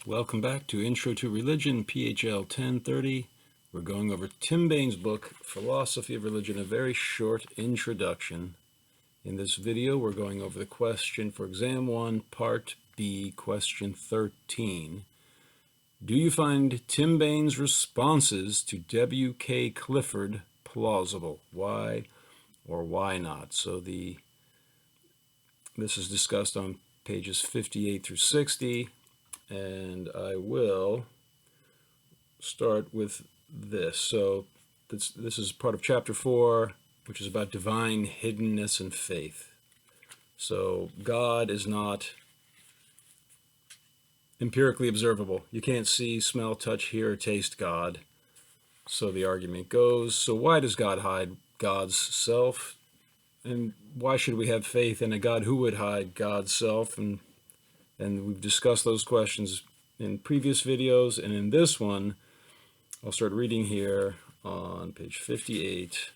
Welcome back to Intro to Religion, PHL 1030. We're going over Tim Bayne's book, Philosophy of Religion, a very short introduction. In this video, we're going over the question for Exam 1, Part B, Question 13. Do you find Tim Bayne's responses to W.K. Clifford plausible? Why or why not? So this is discussed on pages 58 through 60. And I will start with this. So this is part of chapter 4, which is about divine hiddenness and faith. So God is not empirically observable. You can't see, smell, touch, hear, or taste God. So the argument goes, so why does God hide God's self? And why should we have faith in a God who would hide God's self? And we've discussed those questions in previous videos, and in this one, I'll start reading here on page 58.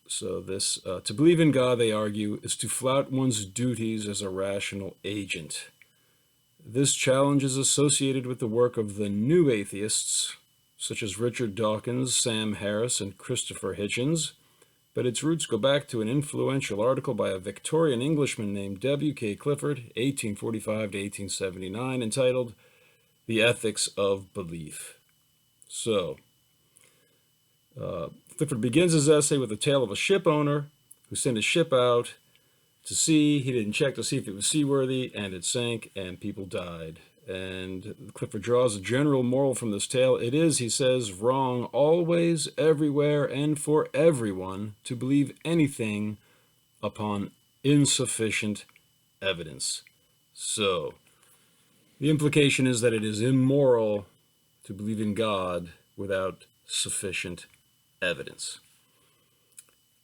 So this, to believe in God, they argue, is to flout one's duties as a rational agent. This challenge is associated with the work of the new atheists, such as Richard Dawkins, Sam Harris, and Christopher Hitchens, but its roots go back to an influential article by a Victorian Englishman named W.K. Clifford, 1845 to 1879, entitled The Ethics of Belief. So, Clifford begins his essay with a tale of a ship owner who sent his ship out to sea. He didn't check to see if it was seaworthy, and it sank, and people died. And Clifford draws a general moral from this tale. It is, he says, wrong always, everywhere, and for everyone to believe anything upon insufficient evidence. So, the implication is that it is immoral to believe in God without sufficient evidence.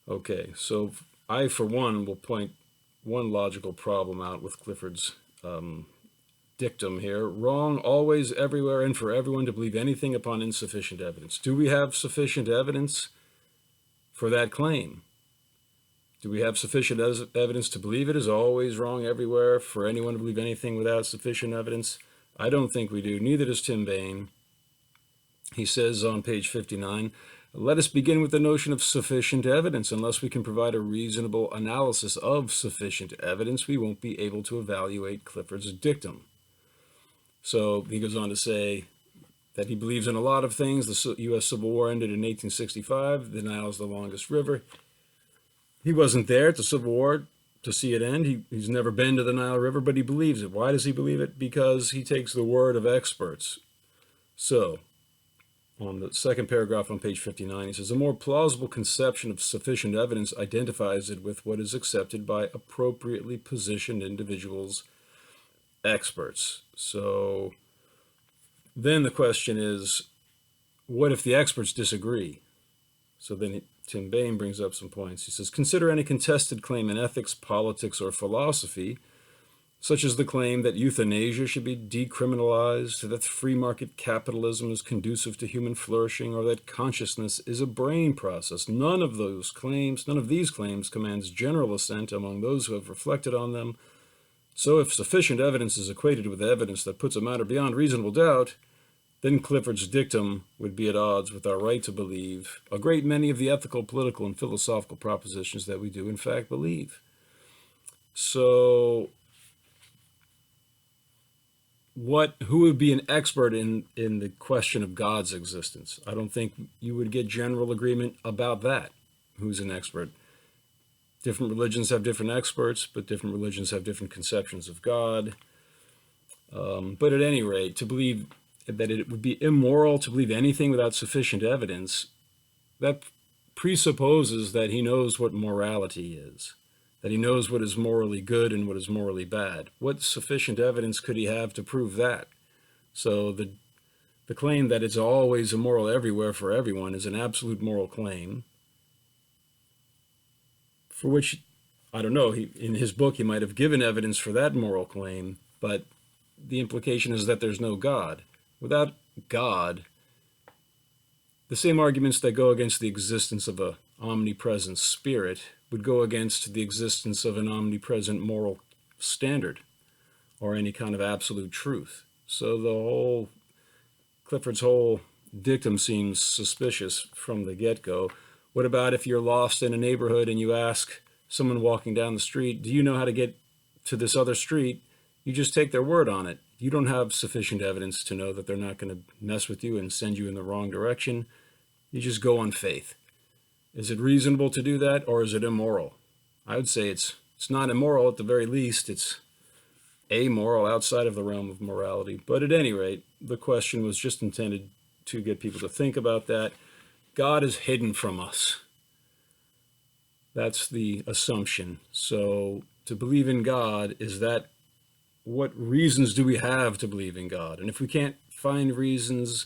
Okay, so I, for one, will point one logical problem out with Clifford's dictum here. Wrong always, everywhere, and for everyone to believe anything upon insufficient evidence. Do we have sufficient evidence for that claim? Do we have sufficient evidence to believe it is always wrong everywhere for anyone to believe anything without sufficient evidence? I don't think we do. Neither does Tim Bayne. He says on page 59, let us begin with the notion of sufficient evidence. Unless we can provide a reasonable analysis of sufficient evidence, we won't be able to evaluate Clifford's dictum. So he goes on to say that he believes in a lot of things. The U.S. Civil War ended in 1865. The Nile is the longest river. He wasn't there at the Civil War to see it end. He's never been to the Nile River, but he believes it. Why does he believe it? Because he takes the word of experts. So, on the second paragraph on page 59, he says, a more plausible conception of sufficient evidence identifies it with what is accepted by appropriately positioned individuals, experts. So then the question is, what if the experts disagree? So then Tim Bayne brings up some points. He says, consider any contested claim in ethics, politics, or philosophy, such as the claim that euthanasia should be decriminalized, that free market capitalism is conducive to human flourishing, or that consciousness is a brain process. None of these claims commands general assent among those who have reflected on them. So if sufficient evidence is equated with evidence that puts a matter beyond reasonable doubt, then Clifford's dictum would be at odds with our right to believe a great many of the ethical, political, and philosophical propositions that we do in fact believe. So who would be an expert in the question of God's existence? I don't think you would get general agreement about that. Who's an expert? Different religions have different experts, but different religions have different conceptions of God. But at any rate, to believe that it would be immoral to believe anything without sufficient evidence, that presupposes that he knows what morality is, that he knows what is morally good and what is morally bad. What sufficient evidence could he have to prove that? So the claim that it's always immoral everywhere for everyone is an absolute moral claim, for which, I don't know, in his book he might have given evidence for that moral claim, but the implication is that there's no God. Without God, the same arguments that go against the existence of an omnipresent spirit would go against the existence of an omnipresent moral standard or any kind of absolute truth. So Clifford's whole dictum seems suspicious from the get-go. What about if you're lost in a neighborhood and you ask someone walking down the street, do you know how to get to this other street? You just take their word on it. You don't have sufficient evidence to know that they're not going to mess with you and send you in the wrong direction. You just go on faith. Is it reasonable to do that, or is it immoral? I would say it's not immoral at the very least. It's amoral, outside of the realm of morality. But at any rate, the question was just intended to get people to think about that. God is hidden from us. That's the assumption. So to believe in God, is that what reasons do we have to believe in God? And if we can't find reasons,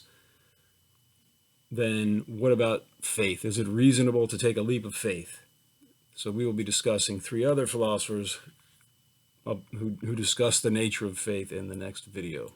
then what about faith? Is it reasonable to take a leap of faith? So we will be discussing 3 other philosophers who discuss the nature of faith in the next video.